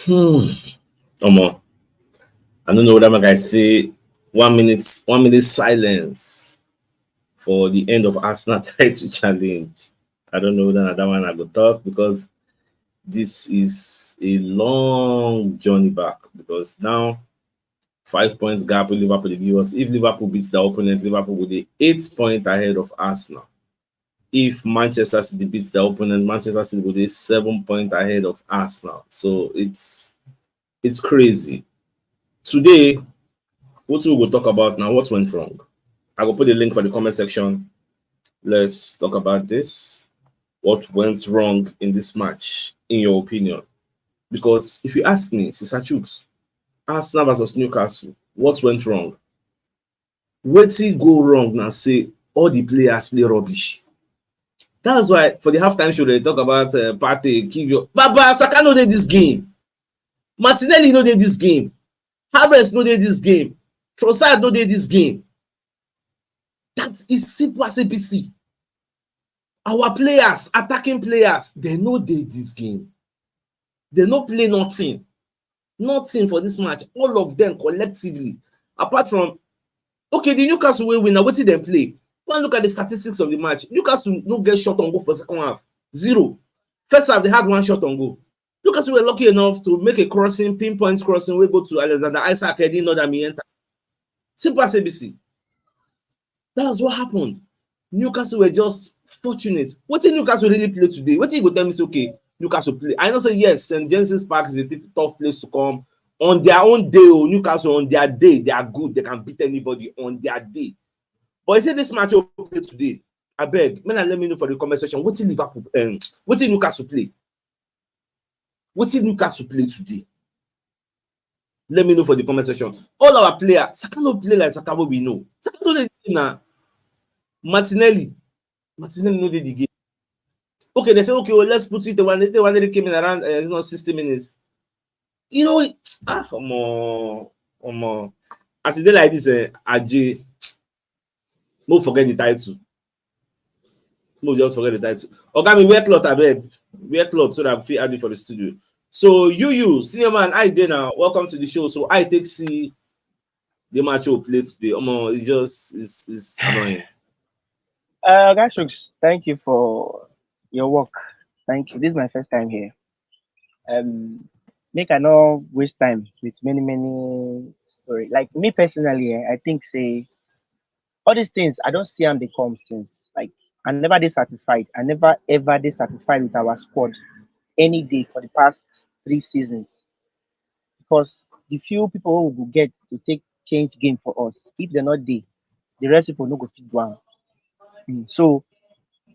Omo, I don't know what my guys say. 1 minute silence for the end of Arsenal title challenge. I don't know whether that one I go talk because this is a long journey back. Because now 5 points gap with Liverpool they give us. If Liverpool beats their opponent, Liverpool will be 8 points ahead of Arsenal. If Manchester City beats their opponent, Manchester City will be 7 points ahead of Arsenal. So it's crazy. Today, what we will talk about now, what went wrong? I will put the link for the comment section. Let's talk about this. What went wrong in this match, in your opinion? Because if you ask me, Sister CHUKS, Arsenal versus Newcastle, what went wrong? Wetin go wrong now? Say all the players play rubbish. That's why for the halftime show they talk about Partey, give your Baba Saka no dey this game. Martinelli no dey this game. Havertz no dey this game. Trossard no dey this game. That is simple as ABC. Our players, attacking players, they no dey this game. They no play nothing. Nothing for this match. All of them collectively. Apart from, okay, the Newcastle will win. Now, what did they play? Go and look at the statistics of the match. Newcastle no get shot on goal for second half. 0. First half, they had 1 shot on goal. Newcastle were lucky enough to make a crossing, pinpoint crossing, we go to Alexander Isaac, he didn't know that me enter. Simple as ABC. That's what happened. Newcastle were just fortunate. What did Newcastle really play today? What did you go tell me? Say, okay, Newcastle play. I know say yes, St. James's Park is a tough place to come. On their own day, Newcastle on their day, they are good. They can beat anybody on their day. But I say this match will play today. I beg, let me know for the comment section. What did Liverpool? What did Newcastle play? What did Newcastle play today? Let me know for the comment section. All our players, Saka no play like Saka we know. Saka no dey na Martinelli no dey the game. Okay, they say okay, well, let's put it when they came in around 60 minutes. You know, as it dey like this, AJ, no forget the title. No just forget the title. Okay, me wear cloth, abeg. Wear cloth so that I fit add it for the studio. So you senior man, I dey now. Welcome to the show. So I take see the match we play today. It just is annoying. Guys, thank you for your work. Thank you. This is my first time here. Make I not waste time with many stories. Like me personally, I think say all these things I don't see them they come since. Like I never dissatisfied. I never ever dissatisfied with our squad any day for the past 3 seasons. Because the few people who will get to take change game for us, if they're not there, the rest people no go fit do am. So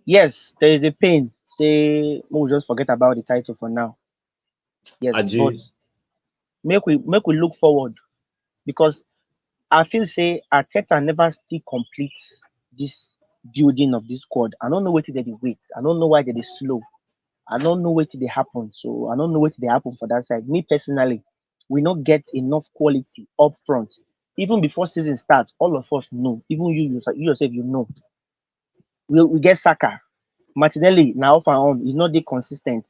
yes, there is a pain. Say we'll just forget about the title for now. Yes, but AJ, make we look forward because I feel say Arteta never still complete this building of this squad. I don't know what they wait. I don't know why they slow. I don't know what they happen. So I don't know what they happen for that side. Me personally, we not get enough quality up front. Even before season starts, all of us know. Even you yourself, you know. We get Saka. Martinelli now off and on. He's not the consistent.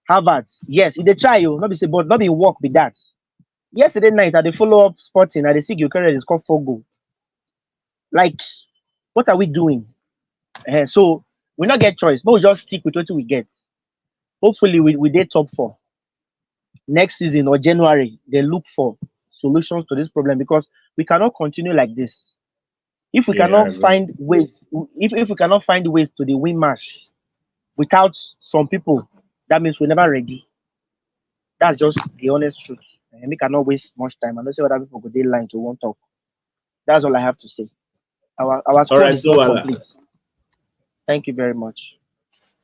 Harvard, yes, he dey try you, not be say, but not be work be that. Yesterday night at the follow up sporting, at the see Gyökeres is scored 4 goals. Like, what are we doing? So we not get choice, but we just stick with what we get. Hopefully, we did top 4 next season or January. They look for solutions to this problem because we cannot continue like this. If we yeah, I cannot agree. find ways, if we cannot find ways to the win match without some people, that means we're never ready. That's just the honest truth. And we cannot waste much time. I don't see other people go dey line to one talk. That's all I have to say. Our All squad right, is no not wala. complete. Thank you very much.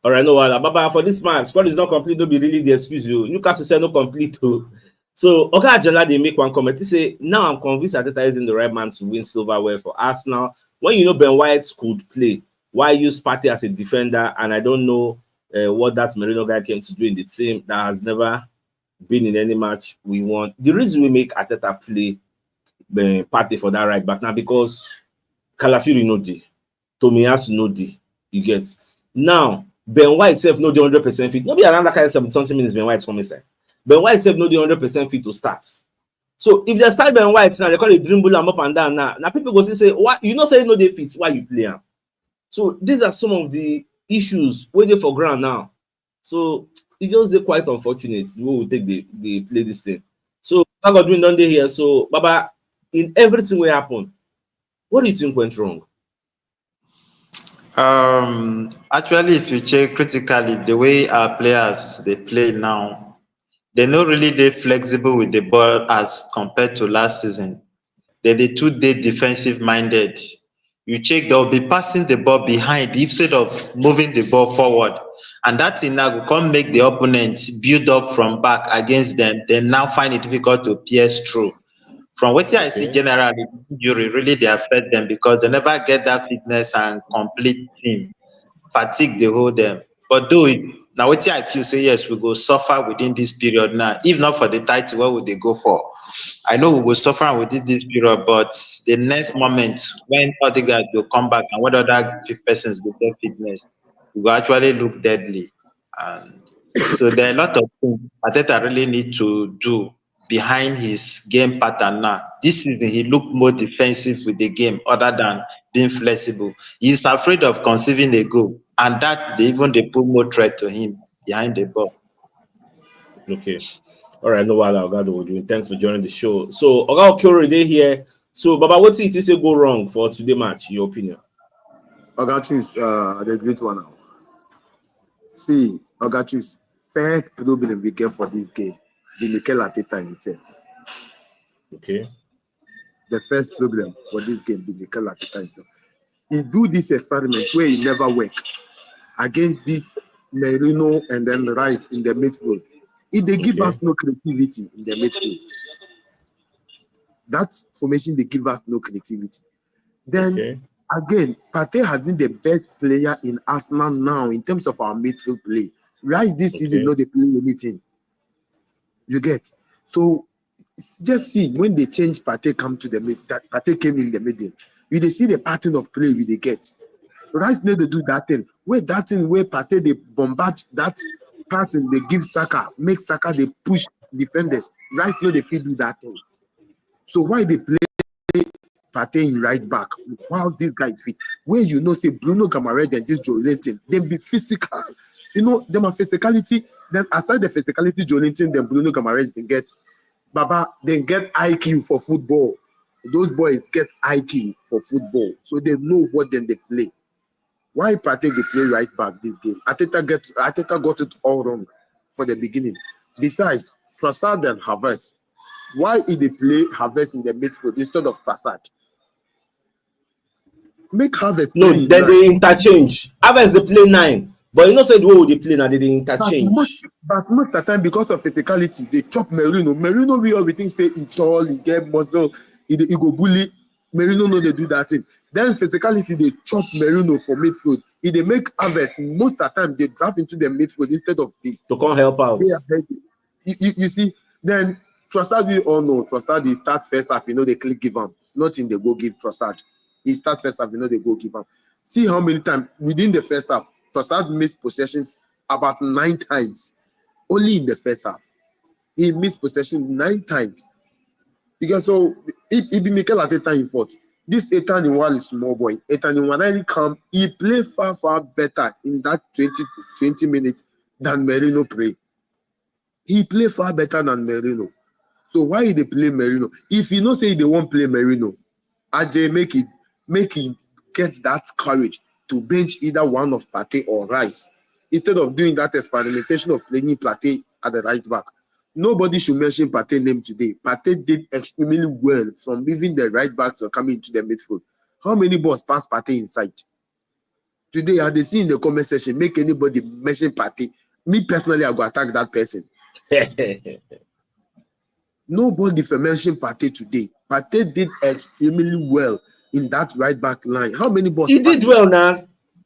All right, no wala. Baba, for this man, squad is not complete. Don't be really the excuse you. Newcastle said no complete too. So Oga Ajola they make one comment. He say, now I'm convinced Arteta isn't the right man to win silverware for Arsenal. When you know Ben White could play, why use Partey as a defender? And I don't know what that Merino guy came to do in the team that has never been in any match we won. The reason we make Arteta play Partey for that right back now because Calafiori no dey, Tomiyasu no dey. You get now Ben White self no dey 100% fit. No be around that kind of 70 something minutes Ben White come inside. Ben White said no, the 100% fit to start. So if they start Ben White now, they call it dribble am up and down now. Now people go say, why you know say no dey fit, why you play am? So these are some of the issues wey dey for ground now. So e just dey quite unfortunate the way we take dey play this thing. So Godwin don dey here. So Baba, in everything wey happen, what do you think went wrong? Actually, if you check critically, the way our players they play now, they're not really they flexible with the ball as compared to last season. They're the too they defensive minded. You check, they'll be passing the ball behind instead of moving the ball forward. And that thing now will come make the opponent build up from back against them. They now find it difficult to pierce through. From what I see Okay. generally, injury really they affect them because they never get that fitness and complete team. Fatigue they hold them. But though now what I feel say yes, we go suffer within this period now. If not for the title, what would they go for? I know we will suffer within this period, but the next moment when other guys will come back and what other persons will get fitness, we will actually look deadly. And so there are a lot of things Ateta really need to do behind his game pattern now. This season he looked more defensive with the game other than being flexible. He's afraid of conceiving a goal, and that they put more threat to him behind the ball. Okay. All right, no wahala, Oga Dowodu. Thanks for joining the show. So Oga Okoro dey here. So Baba, what did you say go wrong for today match, in your opinion? Ogachus, the great one now. See, Ogachus, first problem we get for this game, the Mikel Arteta himself. Okay. The first problem for this game, the Mikel Arteta himself. He do this experiment where he never work against this Merino and then Rice in the midfield. They give us no creativity in the midfield. That formation, they give us no creativity. Then again, Partey has been the best player in Arsenal now in terms of our midfield play. Rice this season, no, they play anything. You get? So just see when they change Partey come to the mid, that Partey came in the middle. You they see the pattern of play we they get. Rice need to do that thing. Where that thing where Partey they bombard that passing, they give Saka, make Saka they push defenders. Rice know they feel do that thing. So why they play Partey in right back while this guy is fit? Where you know say Bruno Guimaraes and this Joelinton, they be physical. You know, them are physicality. Then aside the physicality, Joelinton, then Bruno Guimaraes, they get Baba, they get IQ for football. Those boys get IQ for football, so they know what then they play. Why Partey they play right back this game? Arteta got it all wrong for the beginning. Besides, Trossard and Havertz, why did they play Havertz in the midfield instead of Trossard? Make Havertz No, play then right. they interchange. Havertz they play 9, but you know say the way they play now they interchange. But most of the time, because of physicality, they chop Merino. Merino, we all think say he tall, he get muscle, he go bully. Merino no they do that thing. Then physicality, they chop Merino for midfield. If they make Havertz, most of the time they draft into the midfield instead of the to come help out. You see, then Trossard, we all know Trossard, he start first half, you know, they click give him. Nothing they go give Trossard. He start first half, you know, they go give him. See how many times within the first half, Trossard missed possession about 9 times. Only in the first half. He missed possession 9 times. Because so, it be Mikel Arteta in fault. This Ethan Nwal is small boy. Ethan Nwal come, he play far, far better in that 20 minutes than Merino play. He play far better than Merino. So why they play Merino? If you know say they won't play Merino, Ajay make him get that courage to bench either one of Partey or Rice instead of doing that experimentation of playing Partey at the right back. Nobody should mention Partey name today. Partey did extremely well from moving the right back to coming into the midfield. How many balls pass Partey inside? Today, I see in the comment section, make anybody mention Partey. Me personally, I go attack that person. Nobody for mention Partey today. Partey did extremely well in that right back line. How many balls? He did well now.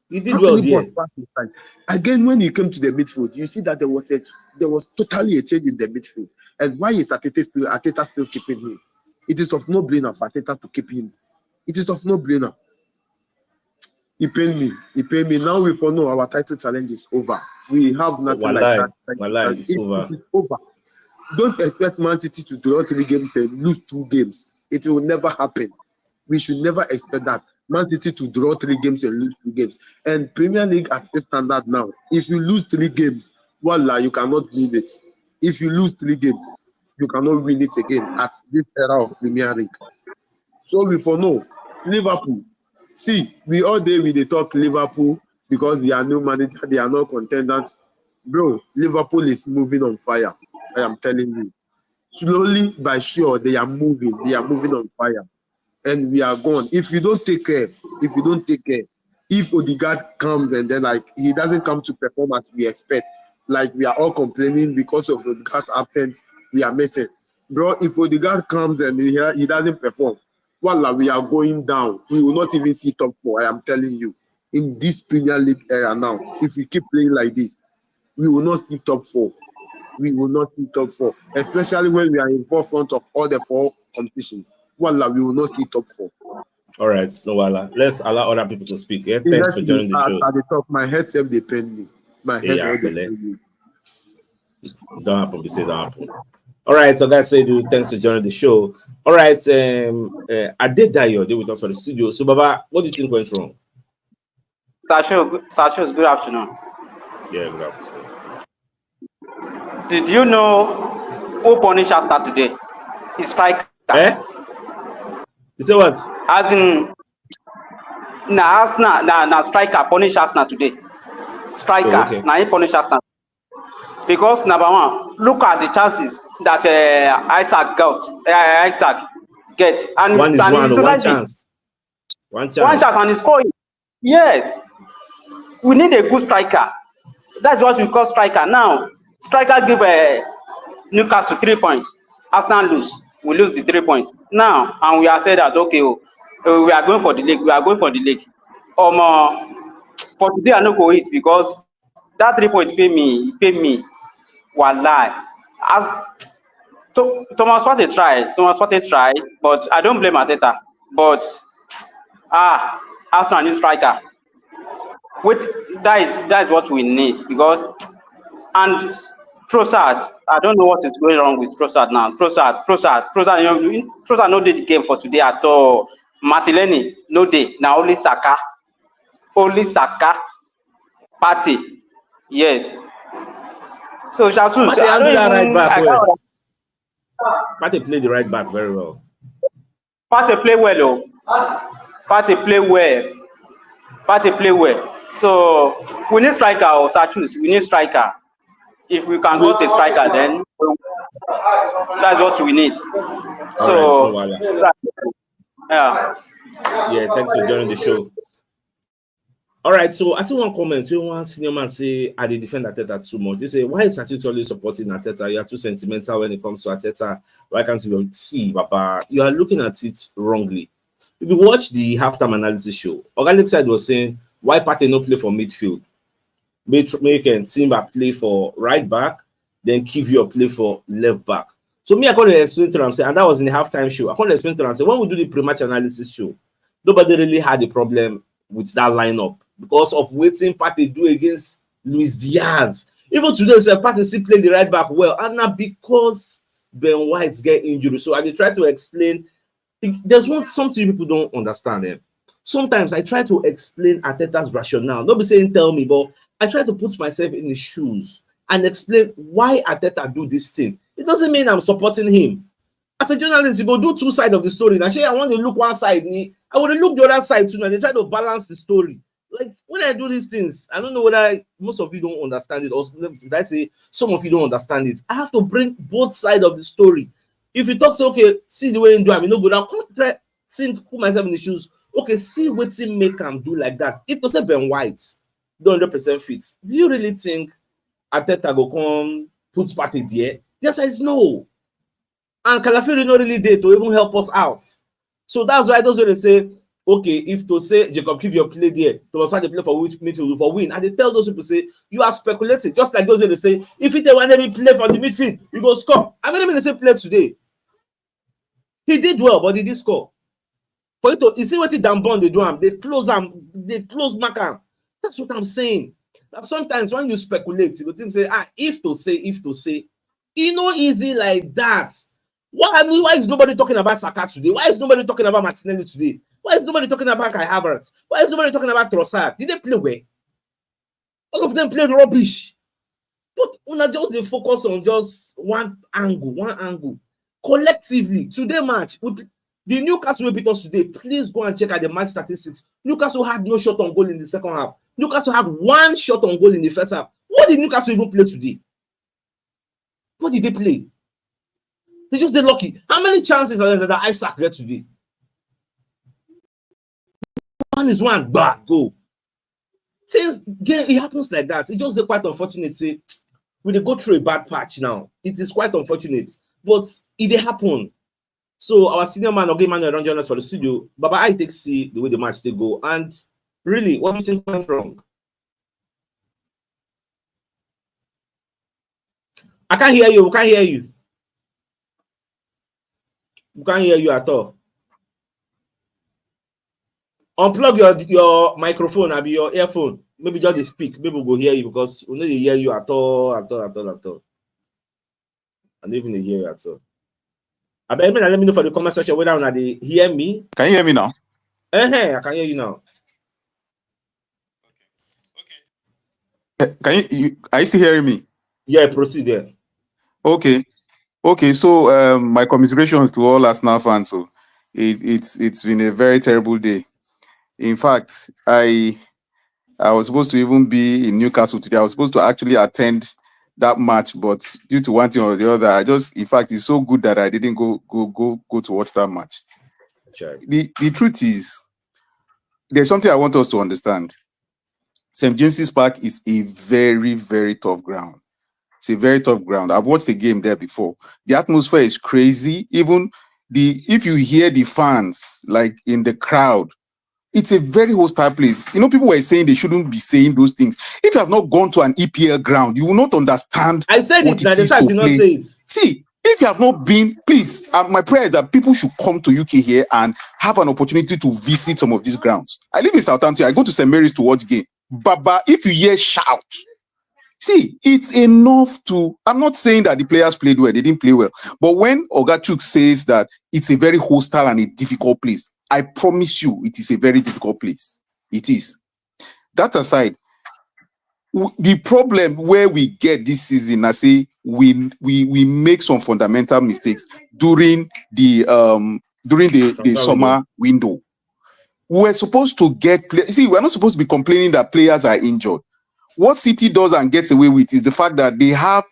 He did well there. Again, when he came to the midfield, you see that there was totally a change in the midfield. And why is Arteta still keeping him? It is of no brainer for Arteta to keep him. It is of no brainer. He paid me. He paid me. Now we know our title challenge is over. We have nothing like that. Walai, it's over. It is over. Don't expect Man City to draw 3 games and lose 2 games. It will never happen. We should never expect that. Man City to draw 3 games and lose 2 games. And Premier League at this standard now, if you lose 3 games, voila, you cannot win it. If you lose 3 games, you cannot win it again at this era of Premier League. So we for know, Liverpool. See, we all day we they talk Liverpool because they are new manager, they are not contenders. Bro, Liverpool is moving on fire. I am telling you. Slowly but sure, they are moving on fire. And we are gone. If you don't take care, if Odegaard comes and then like he doesn't come to perform as we expect, like we are all complaining because of Odegaard's absence, we are missing. Bro, if Odegaard comes and he doesn't perform, voila, we are going down. We will not even see top 4. I am telling you. In this Premier League era now, if we keep playing like this, we will not see top 4. We will not see top 4, especially when we are in forefront of all the 4 competitions. Voila, we will not see top 4. All right, no wala. Let's allow other people to speak. Yeah, thanks for joining the show. At the top, my head self depend me. My head yeah, depend me. Don't happen. We say don't happen. All right, so guys, say thanks for joining the show. All right, I did die your day with us for the studio. So, Baba, what do you think went wrong? Sachos, good afternoon. Yeah, good afternoon. Did you know who punished Arsenal today? It's striker. Eh? You say what? As in, na striker punish Arsenal today. Striker, Oh, okay. na he punish Arsenal. Because number one, look at the chances that Isaac get, and One chance. One chance. One chance, and he's scoring. Yes, we need a good striker. That's what we call striker. Now, striker give Newcastle 3 points. Arsenal lose. We lose the 3 points. Now, and we are saying that okay, we are going for the league. We are going for the league. For today I no go eat because that 3 points pay me. Wallahi. Thomas Partey tried, but I don't blame Arteta. But Arsenal new striker. That is what we need because and Trossard, I don't know what is going on with Trossard now. Trossard no dey the game for today at all. Martinelli no dey. Now only Saka. Partey. Yes. So Jesus, Partey I don't that right even. back well. Partey played the right back very well. Partey play well, Partey play well. So we need striker or Sachus. We need striker. If we can go to striker, then that's what we need. All right, yeah. Yeah, thanks for joining the show. All right, so I see one comment. One senior man say, I defend Arteta too much. They say, why is Sachus always supporting Arteta? You are too sentimental when it comes to Arteta. Why can't you see, Papa? You are looking at it wrongly. If you watch the halftime analysis show, Organic Side was saying, why Partey no play for midfield? Make Timber play for right back, then give you a play for left back. So me, I couldn't explain to them, and that was in the halftime show. I couldn't explain to them, when we do the pre-match analysis show, nobody really had a problem with that lineup because of waiting Partey do against Luis Diaz. Even today, Partey still playing the right back well, and now because Ben White get injured. So I try to explain. There's something people don't understand. Sometimes I try to explain Arteta's rationale. Nobody saying tell me, but I try to put myself in his shoes and explain why Arteta do this thing. It doesn't mean I'm supporting him. As a journalist, you go do 2 sides of the story. Now, I want to look one side. I want to look the other side too. Now they try to balance the story. Like when I do these things, I don't know whether most of you don't understand it, or did I say some of you don't understand it. I have to bring both sides of the story. If you talk, say, okay, see the way you do, I mean, no good. I'll come try put myself in the shoes. Okay, see what him make him do like that. If to say Ben White, 100% fit, do you really think Arteta go come put Partey there? The answer is no. And Calaferi not really there to even help us out. So that's why those when they say, okay, if to say Jacob give your play there, Thomas Partey play for which midfield for win, and they tell those people say you are speculating, just like those when they say if it want any play for the midfield, you go score. I'm not even the same play today. He did well, but he did score. For you see what the Dambon they do, they close marker. That's what I'm saying. That sometimes when you speculate, you think say, if to say, It's not easy like that. Why is nobody talking about Saka today? Why is nobody talking about Martinelli today? Why is nobody talking about Kai Havertz? Why is nobody talking about Trossard? Did they play well? All of them played rubbish. But when I just they focus on just one angle. Collectively, today match, the Newcastle will beat us today. Please go and check out the match statistics. Newcastle had no shot on goal in the second half. Newcastle had one shot on goal in the first half. What did Newcastle even play today? What did they play? They just did lucky. How many chances are there that Isaac get today? One is one, bad go. Things it happens like that. It's just quite unfortunate. Say we dey go through a bad patch now. It is quite unfortunate, but it dey happen. So our senior man, Oge Manuel, don't join us for the studio. Baba, I take see the way the match they go, and really, what do you think went wrong? I can't hear you. We can't hear you. We can't hear you at all. Unplug your microphone, or your earphone. Maybe just speak. Maybe we'll hear you because we don't hear you at all. I don't even hear you at all. I bet let me know for the comment section whether they hear me. Can you hear me now? I can hear you now. Can you are you still hearing me? Yeah, proceed there. Okay. So my commiserations to all Arsenal fans. So it's been a very terrible day. In fact, I was supposed to even be in Newcastle today. I was supposed to actually attend that match, but due to one thing or the other, in fact, it's so good that I didn't go to watch that match. Sure. The truth is, there's something I want us to understand. St. James's Park is a very, very tough ground. It's a very tough ground. I've watched the game there before. The atmosphere is crazy. Even if you hear the fans like in the crowd, it's a very hostile place. You know, people were saying they shouldn't be saying those things. If you have not gone to an EPL ground, you will not understand. I said what it, that I did not say it. See, if you have not been, please, my prayer is that people should come to UK here and have an opportunity to visit some of these grounds. I live in Southampton. I go to St. Mary's to watch game. Baba, if you hear shout, see, it's enough to. I'm not saying that the players played well; they didn't play well. But when Oga CHUKS says that it's a very hostile and a difficult place, I promise you, it is a very difficult place. It is. That aside, the problem where we get this season, I say we make some fundamental mistakes during the summer window. We're supposed to get we're not supposed to be complaining that players are injured. What City does and gets away with is the fact that they have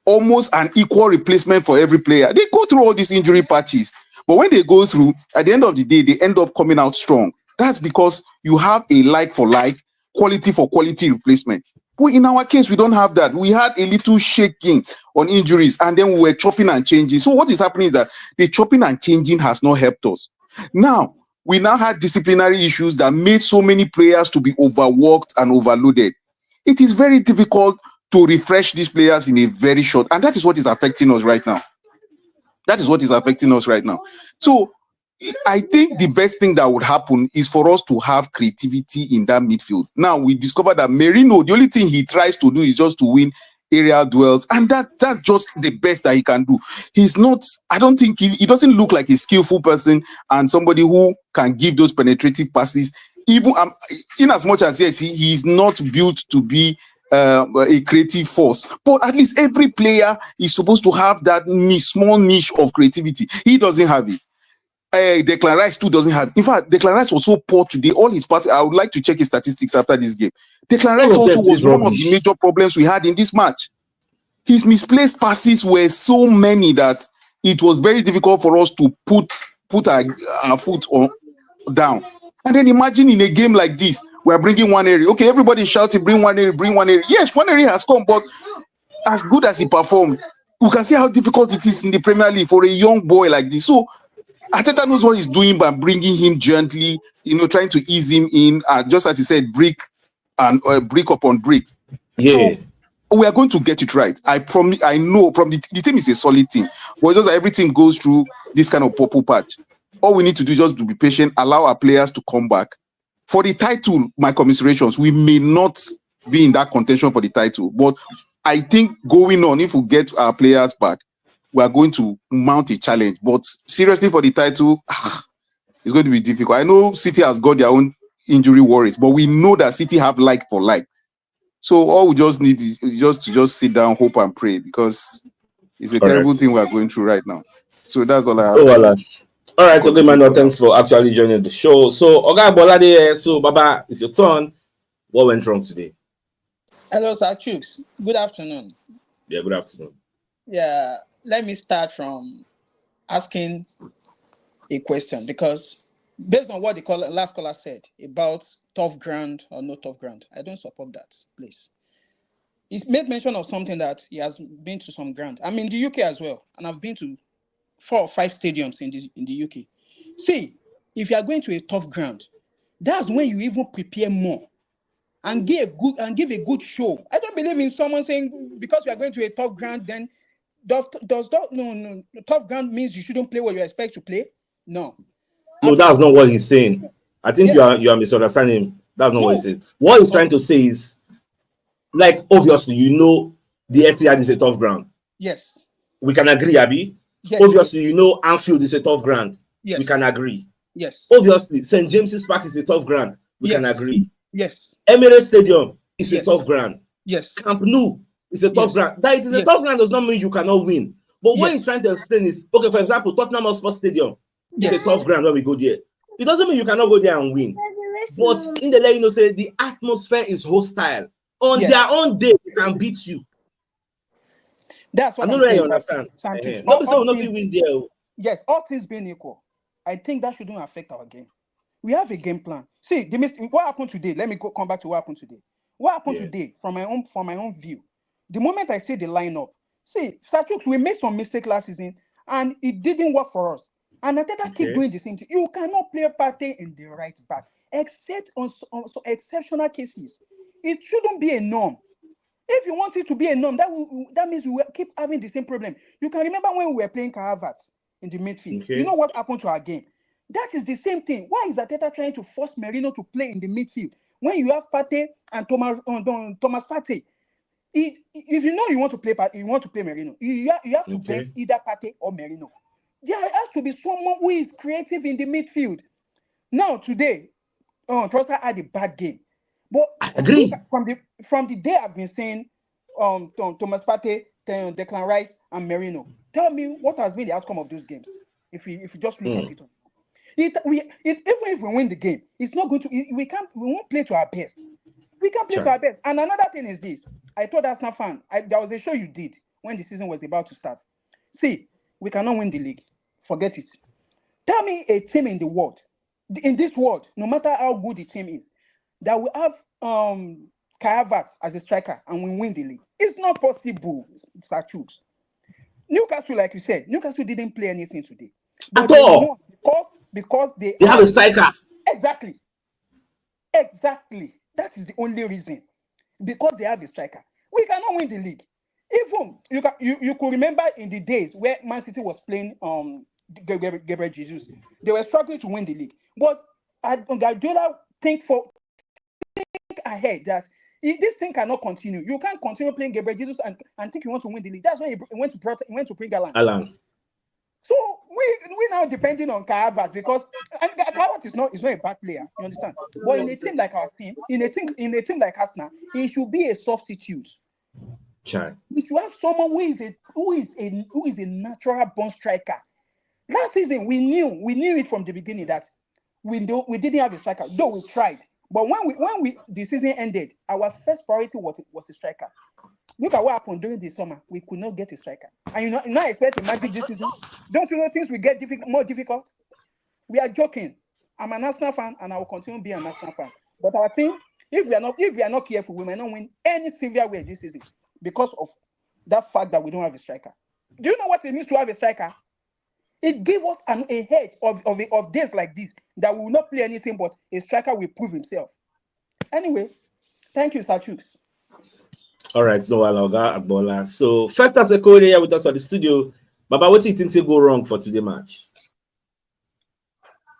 almost an equal replacement for every player. They go through all these injury patches, but when they go through, at the end of the day, they end up coming out strong. That's because you have a like for like, quality for quality replacement. Well, in our case, we don't have that. We had a little shaking on injuries, and then we were chopping and changing. So what is happening is that the chopping and changing has not helped us. Now, we now had disciplinary issues that made so many players to be overworked and overloaded. It is very difficult to refresh these players in a very short, and that is what is affecting us right now. So I think the best thing that would happen is for us to have creativity in that midfield. Now we discovered that Merino, the only thing he tries to do is just to win aerial duels, and that's just the best that he can do. He's not, I don't think he doesn't look like a skillful person and somebody who can give those penetrative passes. Even in as much as yes, he is not built to be a creative force, but at least every player is supposed to have that small niche of creativity. He doesn't have it. Declan Rice too doesn't have. In fact, Declan Rice was so poor today. All his passes. I would like to check his statistics after this game. Declan Rice also was one of the major problems we had in this match. His misplaced passes were so many that it was very difficult for us to put our foot down. And then imagine in a game like this, we're bringing one area. Okay, everybody shouting, bring one area. Yes, one area has come, but as good as he performed, we can see how difficult it is in the Premier League for a young boy like this. So Arteta knows what he's doing by bringing him gently, trying to ease him in, just as he said, brick upon bricks. Yeah. So we are going to get it right. I promise. I know from the team is a solid team, but just every team goes through this kind of purple patch. All we need to do is just to be patient, allow our players to come back. For the title, my commiserations, we may not be in that contention for the title, but I think going on, if we get our players back, we are going to mount a challenge. But seriously, for the title, it's going to be difficult. I know City has got their own injury worries, but we know that City have like for like. So all we just need is just to sit down, hope and pray, because it's a terrible thing we are going through right now. So that's all I have. All right, so good man. Thanks for actually joining the show. So Oga Bolade, so Baba, it's your turn. What went wrong today? Hello, Sir CHUKS. Good afternoon. Yeah, good afternoon. Yeah, let me start from asking a question, because based on what the last caller said about tough ground or no tough ground, I don't support that, please. He's made mention of something that he has been to some ground. I'm in the UK as well, and I've been to 4 or 5 stadiums in the UK. See, if you are going to a tough ground, that's when you even prepare more and give a good show. I don't believe in someone saying because we are going to a tough ground, then no, tough ground means you shouldn't play what you expect to play. No, that's not what he's saying. I think you are misunderstanding him. That's not what he's saying. What he's trying to say is, like, obviously, the Etihad is a tough ground. Yes. We can agree, Abi. Yes, obviously, Anfield is a tough ground. Yes. We can agree. Yes. Obviously, St. James's Park is a tough ground. We can agree. Yes. Emirates Stadium is a tough ground. Yes. Camp Nou is a tough ground. That it is a tough ground does not mean you cannot win. But what he's trying to explain is, okay, for example, Tottenham Hotspur Stadium is a tough ground when we go there. It doesn't mean you cannot go there and win. But in the let say the atmosphere is hostile. On their own day, they can beat you. That's what I don't know if you understand. Nobody win there. Yes, all things being equal, I think that shouldn't affect our game. We have a game plan. See, what happened today? Let me come back to what happened today. What happened today, from my own view? The moment I see the lineup, see, Sir CHUKS, we made some mistake last season, and it didn't work for us. And Ateta keep doing the same thing. You cannot play Partey in the right back, except on exceptional cases. It shouldn't be a norm. If you want it to be a norm, that means we will keep having the same problem. You can remember when we were playing Havertz in the midfield. Okay. You know what happened to our game? That is the same thing. Why is Ateta trying to force Merino to play in the midfield when you have Partey and Thomas Partey? If you know you want to play Merino, you have to bench either Partey or Merino. There has to be someone who is creative in the midfield. Now today, Trossard had a bad game, but I agree. From the day I've been saying, Thomas Partey, Declan Rice, and Merino. Tell me what has been the outcome of those games. If you just look at it. Even if we win the game, it's not going to. We won't play to our best. We can't play to our best. And another thing is this: I told Arsenal fan, there was a show you did when the season was about to start. See, we cannot win the league. Forget it. Tell me a team in the world, in this world, no matter how good the team is, that will have Havertz as a striker and we win the league. It's not possible, Sir CHUKS. Newcastle, like you said, Newcastle didn't play anything today. But at all. Because they have a striker. Exactly. That is the only reason. Because they have a striker. We cannot win the league. Even you could remember in the days where Man City was playing Gabriel Jesus, they were struggling to win the league. But Guardiola think ahead that this thing cannot continue. You can't continue playing Gabriel Jesus and think you want to win the league. That's why he went to bring Alan. So we now depending on Havertz because Havertz is not a bad player, you understand? But in a team like our team, in a team like Arsenal, he should be a substitute. We should have someone who is a natural born striker. Last season we knew it from the beginning that we didn't have a striker, though we tried. But when the season ended, our first priority was a striker. Look at what happened during the summer. We could not get a striker. And you not expect the magic this season. Don't you know things will get more difficult? We are joking. I'm an Arsenal fan and I will continue to be an Arsenal fan. But our team, if we are not careful, we might not win any severe way this season because of that fact that we don't have a striker. Do you know what it means to have a striker? It gave us a hedge of days like this that we will not play anything but a striker will prove himself. Anyway, thank you, Sir CHUKS. All right, no Aloga Agbola. So first as a code here with us at the studio. Baba, what do you think will go wrong for today's match?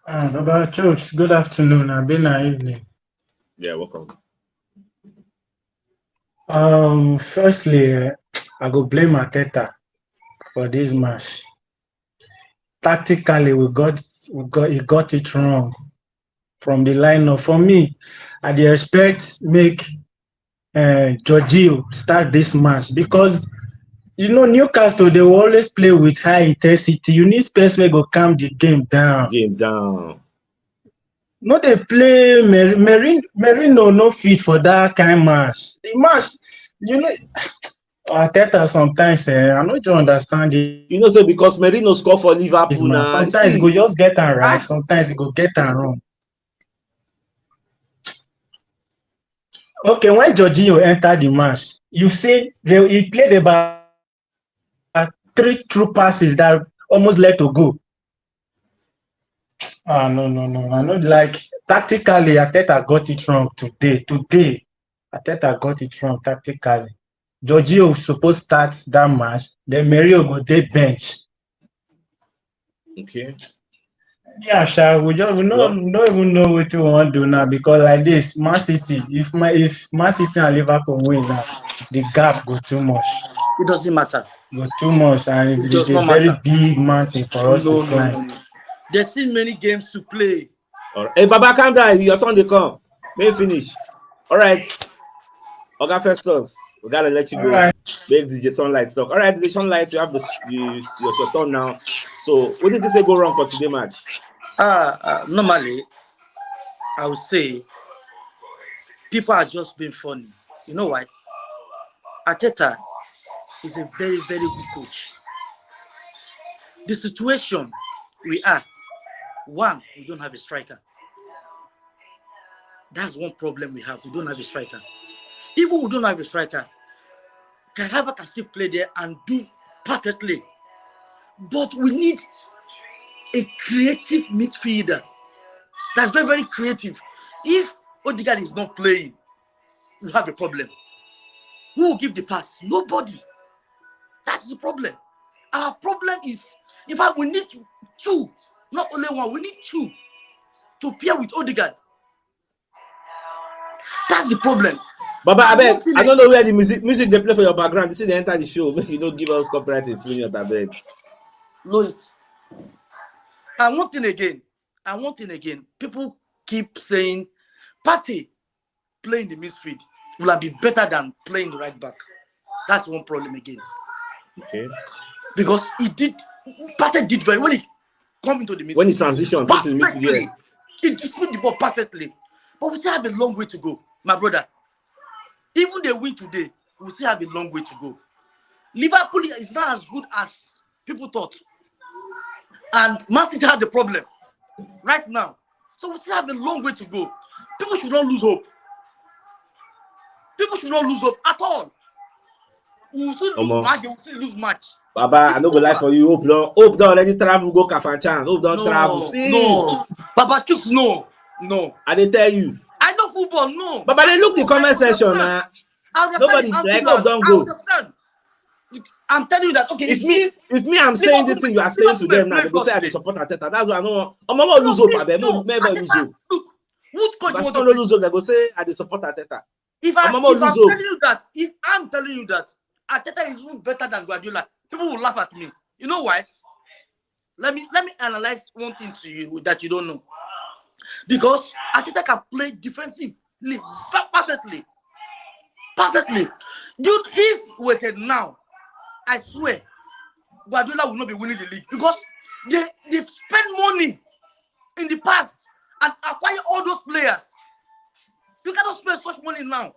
Baba CHUKS, good afternoon. I've been evening. Yeah, welcome. Firstly, I go blame Arteta for this match. Tactically, he got it wrong from the lineup. For me, I dey expect make Jorginho start this match because Newcastle they will always play with high intensity. You need space where go calm the game down. No, they play Merino no fit for that kind match. The match, Arteta sometimes I no just understand it. Say because Merino score for Liverpool now. Sometimes he go just get am right, sometimes he go get am wrong. Okay, when Jorginho enter the match, you see he played about 3 true passes that almost led to go. No. I know tactically Arteta got it wrong today. Arteta got it wrong tactically. Jorginho supposed start that match, then Merino go dey bench. Okay. Yeah, sure. We don't even know what we want to do now because like this, Man City, if Man City and Liverpool win now, the gap go too much. It doesn't matter. Go too much, and It it does is a not very matter. big mountain for us to climb. No. There's still many games to play. All right. Hey, Baba, calm down. Your turn to come. May finish. All right. Oga Festus, we gotta let you go. Right. Make DJ Sunlight talk. All right, DJ Sunlight, you have your turn now. So, what did you say go wrong for today match? Normally, I would say people are just being funny. You know why? Arteta is a very, very good coach. The situation we are, one, we don't have a striker. That's one problem we have. We don't have a striker. Even we don't have a striker, Kahaba can still play there and do perfectly. But we need a creative midfielder that's very, very creative. If Odegaard is not playing, we have a problem. Who will give the pass? Nobody. That's the problem. Our problem is, in fact, we need two, not only one, we need two to pair with Odegaard. That's the problem. Baba, I don't know where the music they play for your background. This is the enter the show. Make you don't give us copyright infringement, I beg. Know it. And one thing again, people keep saying Partey playing the midfield will have been better than playing the right back. That's one problem again. Okay. Because Partey did very when he come into the midfield. When he transitioned into the midfield, he distributed the ball perfectly. But we still have a long way to go, my brother. Even they win today, we still have a long way to go. Liverpool is not as good as people thought. And Man City has the problem right now. So we still have a long way to go. People should not lose hope. People should not lose hope at all. We will still lose match. They will still lose match. Baba, I no go lie for you. Hope don't already travel go Kafanchan. Hope don't travel. No. Baba CHUKS, no. I dey tell you. I know football, no. Baba, they look the comment section now. Nobody like hope don't go. I understand. I'm telling you that okay. If me I'm saying this thing you are saying to them now, they go say I dey support Arteta. That's why I know. Mama lose hope, I never lose hope. Look, what coach want to lose hope? They go say I dey support Arteta. If I'm telling you that Arteta is even better than Guardiola, people will laugh at me. You know why? Let me analyze one thing to you that you don't know. Because Arteta can play defensively perfectly. Dude, if we were now, I swear, Guardiola will not be winning the league because they've spent money in the past and acquire all those players. You cannot spend such money now.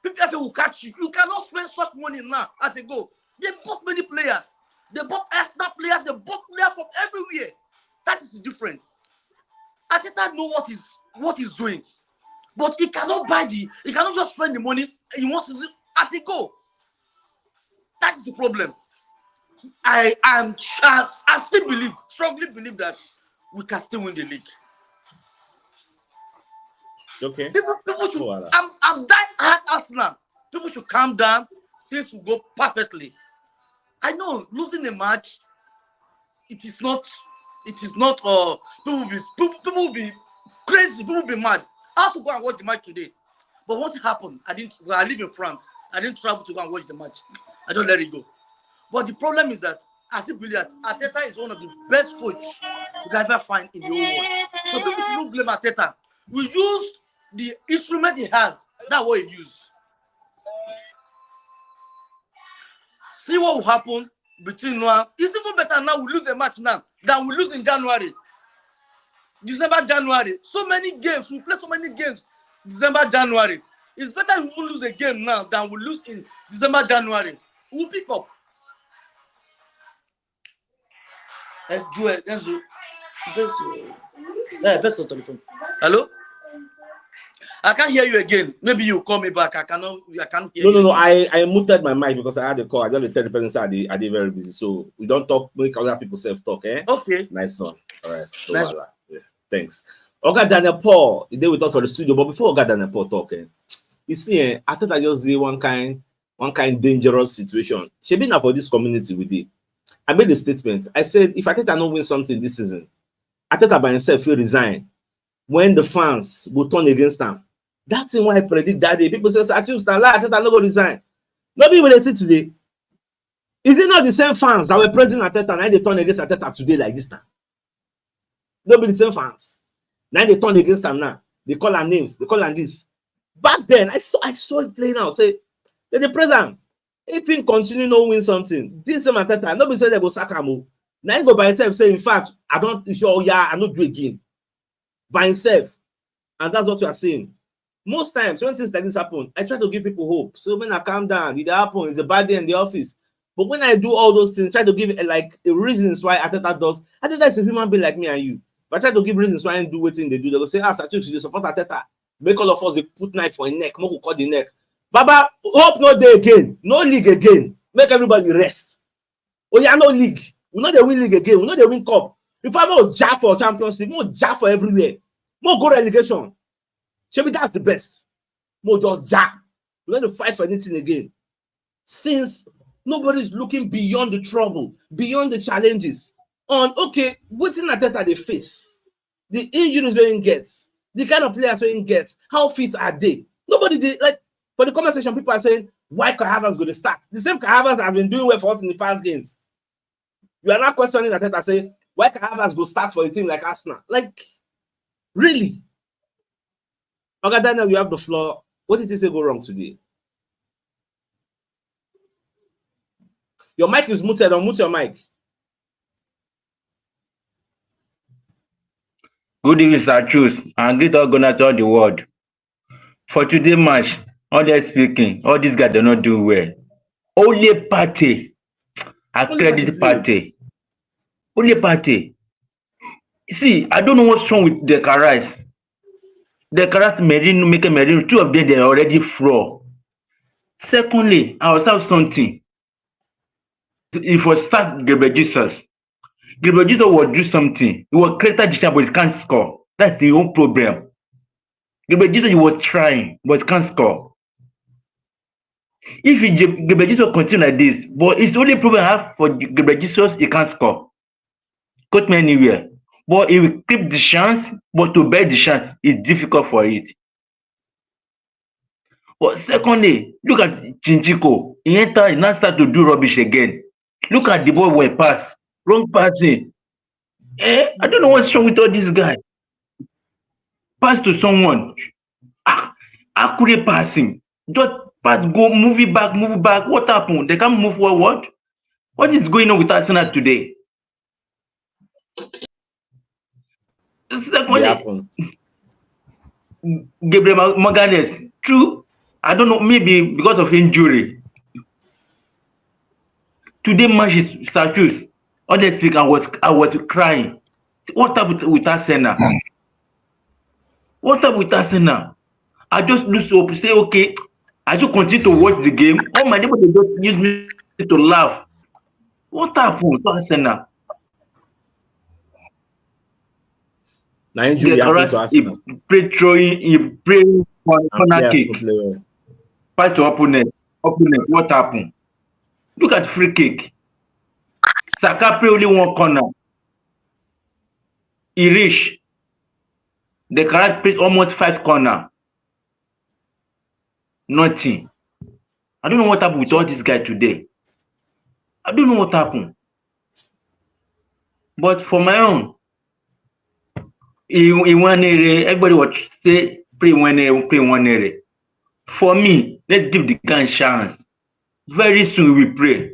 PPFA will catch you. You cannot spend such money now at a go. They bought many players. They bought Arsenal players. They bought players from everywhere. That is different. Arteta knows what he's doing, but he cannot he cannot just spend the money he wants to at a go. That is the problem. I strongly believe that we can still win the league. Okay. People should. I'm dying hard Arsenal. People should calm down. Things will go perfectly. I know losing a match. It is not. People will be crazy. People will be mad. I have to go and watch the match today. But what happened? I live in France. I didn't travel to go and watch the match. I don't let it go. But the problem is that I still believe that Arteta is one of the best coach you can ever find in the whole world. So people should blame Arteta. We use the instrument he has. That's what he used. See what will happen between now. It's even better now we lose the match now than we lose in January. December, January. So many games. We play so many games. December, January. It's better we won't lose a game now than we lose in December, January. We'll pick up. Let's do it. Let's do it. Best on telephone. Hello? I can't hear you again. Maybe you call me back. I can't hear you. No. I muted my mic because I had a call. I just tell the person say I did very busy. So we don't talk, make other people self-talk, eh? Okay. Nice one. All right. So nice. yeah. Thanks. Oga Daniel Paul, he did with us for the studio, but before Oga Daniel Paul talking, you see, I thought I just did one kind dangerous situation. She been for this community with it. I made a statement. I said, if Arteta not win something this season, Arteta by himself will resign when the fans will turn against him. That's why I predict that day. People say, CHUKS, Arteta not going to resign. Nobody will see today. Is it not the same fans that were praising Arteta and they turn against Arteta today like this time? Nobody the same fans. Now they turn against them now. They call her names. They call her this. Back then, I saw it playing out. Say, the president, if he continue not win something, this same Arteta, nobody said they go sack him. Now he go by himself say, in fact, I don't do again. By himself. And that's what we are saying. Most times when things like this happen, I try to give people hope. So when I calm down, it happen, it's a bad day in the office. But when I do all those things, try to give like reasons why Arteta does. Arteta is a human being like me and you. But I try to give reasons why I do what they do. They will say, CHUKS, you support Arteta. Make all of us, they put knife for a neck. More cut the neck. Baba, hope no day again. No league again. Make everybody rest. Oh yeah, no league. We know they win league again. We know they win cup. If I'm more jack for Champions League, more jack for everywhere. More go relegation. Maybe that's the best. More just jack. We're going to fight for anything again. Since nobody's looking beyond the trouble, beyond the challenges. On okay, what's in Arteta they face? The injuries we get, the kind of players we get, how fit are they? Nobody did like for the conversation. People are saying why Kai Havertz going to start? The same Kai Havertz have been doing well for us in the past games. You are not questioning Arteta say why Kai Havertz go start for a team like Arsenal? Like really? Okay, Daniel, you have the floor. What did you say go wrong today? Your mic is muted. Unmute your mic. Good evening, CHUKS, and greet all Ghana to all the world. For today's match, all they're speaking, all these guys do not do well. Only party, I credit party. Only party. See, I don't know what's wrong with the Caras. The Caras Merino, make a Merino, two of them they're already fraud. Secondly, I was have something. If we start Gabriel Jesus. Gabriel Jesus will do something. He will create a decision, but he can't score. That's the own problem. Gabriel Jesus was trying, but he can't score. If Gabriel Jesus continue like this, but it's the only problem I have for Gabriel Jesus, he can't score. Cut me anywhere. But he will keep the chance, but to bear the chance is difficult for it. But secondly, look at Chinchiko. He now start to do rubbish again. Look at the boy when pass. Wrong passing. I don't know what's wrong with all these guys. Pass to someone. Accurate passing. Just pass, go, move it back. What happened? They can't move forward. What is going on with Arsenal today? Secondly, Gabriel Magalhaes. True. I don't know, maybe because of injury. Today match is CHUKS. Honestly, I was crying. What happened with Arsenal? What happened with Arsenal? I just lose hope. Say, okay, I should continue to watch the game. All my neighbors just use me to laugh. What happened to Arsenal? Now injury happened to Arsenal. He pray corner kick. Pass to opponent. What happened? Look at free kick. Saka play only one corner. He reach. The correct play almost 5 corner. Nothing. I don't know what happened with all these guys today. I don't know what happened. But for my own, in one area, everybody would say play one area, play one area. For me, let's give the guy a chance. Very soon we pray.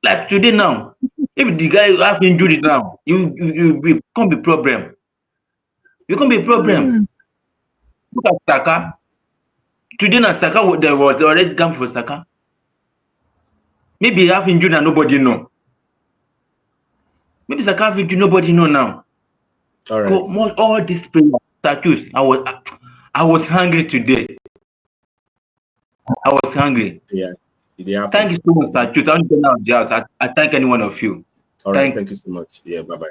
Like today now, if the guy have injury now, you become the problem. You can't be a problem. Look at Saka. Today now Saka there was already come for Saka. Maybe he have injury and nobody know. Maybe Saka have injury, nobody know now. All right. All these players, statues. I was hungry today. I was hungry. Yeah. Thank you so much, statues. I don't know just. I thank any one of you. All right. Thank you so much. Yeah. Bye bye.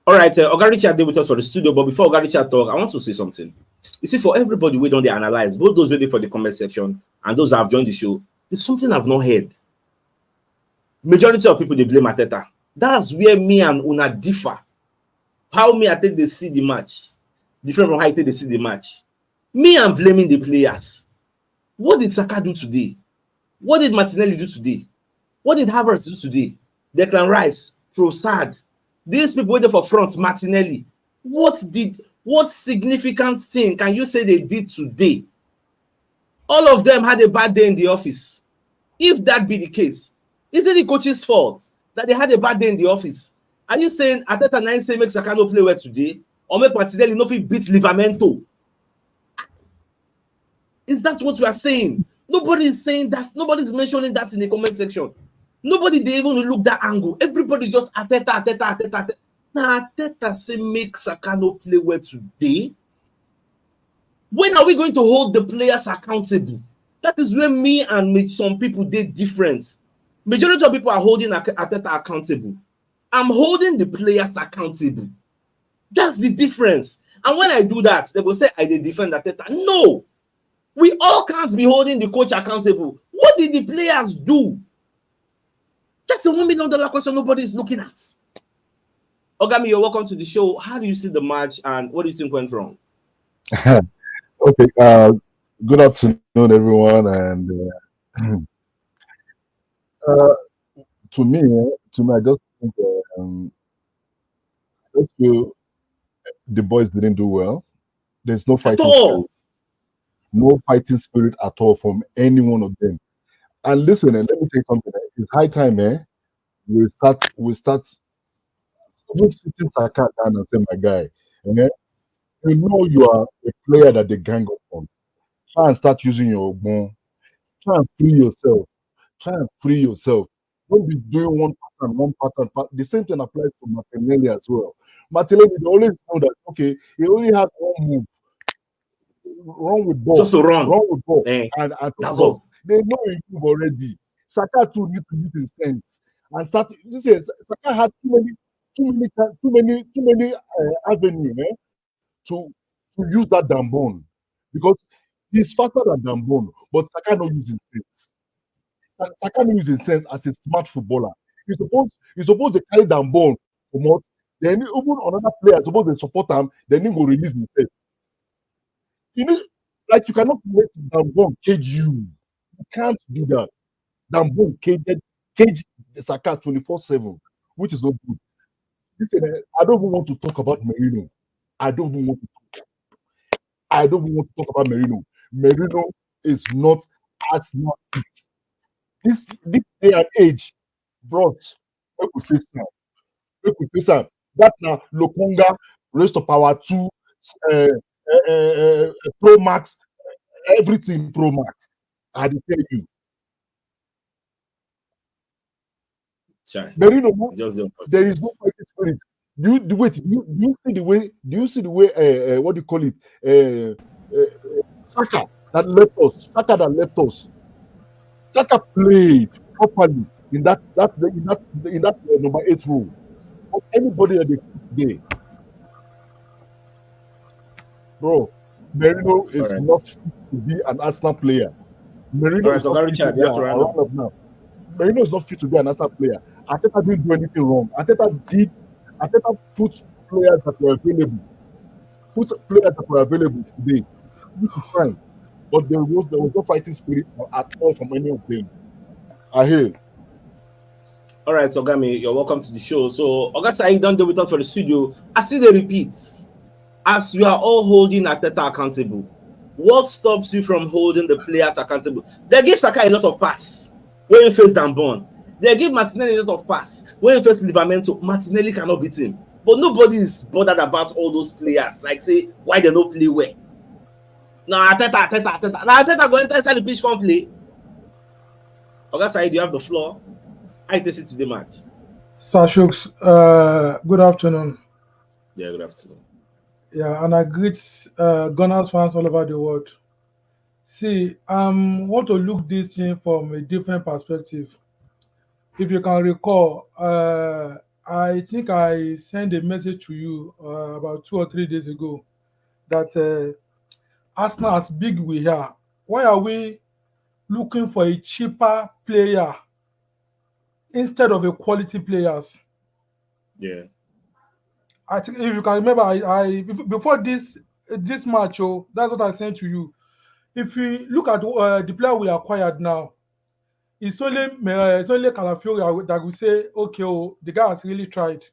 All right. Oga Richard did with us for the studio, but before Oga Richard talk, I want to say something. You see, for everybody we don't analyze, both those waiting for the comment section and those that have joined the show, there's something I've not heard. Majority of people they blame Arteta. That's where me and Una differ. How me I think they see the match, different from how I think they see the match. Me, I'm blaming the players. What did Saka do today? What did Martinelli do today? What did Havertz do today? Declan Rice, Trossard, these people waiting for front, Martinelli. What significant thing can you say they did today? All of them had a bad day in the office. If that be the case, is it the coach's fault that they had a bad day in the office? Are you saying Arteta 9 say make Saka no play well today, or make Martinelli no fit beat Livramento? Is that what we are saying? Nobody is saying that. Nobody's mentioning that in the comment section. Nobody they even look that angle. Everybody just Arteta. Now Arteta say make Saka no play well today. When are we going to hold the players accountable? That is where me and some people did different. Majority of people are holding Arteta accountable. I'm holding the players accountable. That's the difference. And when I do that, they will say I did defend Arteta. No, we all can't be holding the coach accountable. What did the players do? That's a $1 million question nobody is looking at. Ogami, you're welcome to the show. How do you see the match and what do you think went wrong? Okay. Good afternoon, everyone. And to me, I just think I just feel the boys didn't do well. There's no fighting spirit. No fighting spirit at all from any one of them. And listen, let me tell you something. It's high time, we start sitting Saka down and say, my guy, you know you are a player that they gang up on. Try and start using your bone. Try and free yourself. Don't be doing one pattern. The same thing applies to Martinelli as well. Martinelli, they always know that, okay, he only has one move. Run with ball. Just to run. Run with ball. And that's all. They know he move already. Saka too need to use his sense and start. You see, Saka had too many avenues to use that damn bone because he's faster than Dambon, but Saka not using sense. Saka not using sense as a smart footballer. He's supposed to carry Dambon from out. Then even another player supposed to support him. Then he go release himself. You know, like you cannot let Dambon cage you. You can't do that. Dambon cage Saka 24/7, which is not good. Listen, I don't even want to talk about Merino. I don't even want to talk about Merino. Merino is not as not fit. This day and age, brought make we face am. That now Lokonga, Rest of Power 2, Pro Max, everything Pro Max. I tell you. Sorry. Merino, there is no fighting spirit. Do you see the way what do you call it? Saka that left us. Saka played properly in that number 8 role. But anybody that they put there, bro, Merino is not fit to be an Arsenal player. Merino is not fit to be Merino is not fit to be an Arsenal player. Arteta didn't do anything wrong. Arteta put players that were available. Today, which is fine. but there was no fighting spirit at all from any of them. I hear. All right, Ogami, you're welcome to the show. So, August, you don't do with us for the studio. I see the repeats. As you are all holding Arteta accountable, what stops you from holding the players accountable? They give Saka a lot of pass when he faced Danborn. They give Martinelli a lot of pass when he faced Livramento. Martinelli cannot beat him. But nobody is bothered about all those players. Like, say, why they don't play well. Now, Arteta. Now, Arteta go inside the pitch, can't play. August, you have the floor. I take it to the match. Sir CHUKS, good afternoon. Yeah, good afternoon. Yeah, and I greet Gunners fans all over the world. See, want to look this thing from a different perspective. If you can recall, I think I sent a message to you about 2 or 3 days ago that Arsenal, as big we are, why are we looking for a cheaper player instead of a quality players? Yeah. I think if you can remember, I before this match, that's what I sent to you. If we look at the player we acquired now, it's only Calafiori that will say, okay, the guy has really tried.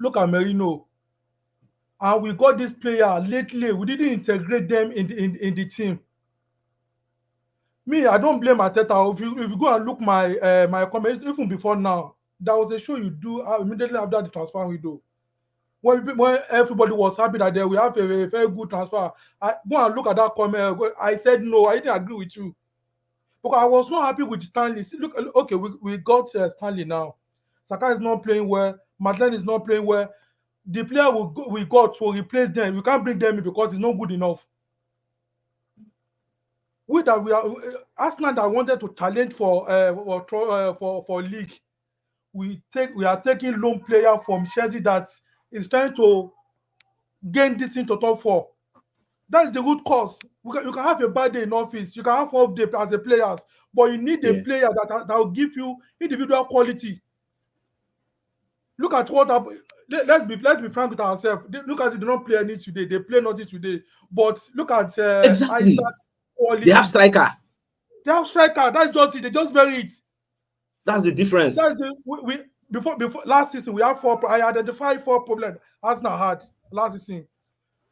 Look at Merino, and we got this player lately. We didn't integrate them in the team. Me, I don't blame Arteta. If you go and look my comments, even before now, there was a show you do immediately after the transfer window. When everybody was happy that we have a very good transfer, I go and look at that comment. I said no, I didn't agree with you because I was not happy with Stanley. See, look, okay, we got Stanley now. Saka is not playing well. Madeleine is not playing well. The player we got to replace them, we can't bring them in because it's not good enough. We are Arsenal that wanted to challenge for league. We are taking loan player from Chelsea that is trying to gain this thing to top 4. That's the root cause. You can have a bad day in office, you can have off day as a players, but you need a player that will give you individual quality. Look at what happened. Let's be frank with ourselves. Look at it, they don't play any today. They play nothing today. But look at exactly. They have striker. They have striker. That's just it. They just bury it. That's the difference. Before last season, I identified 4 problems Arsenal had last season.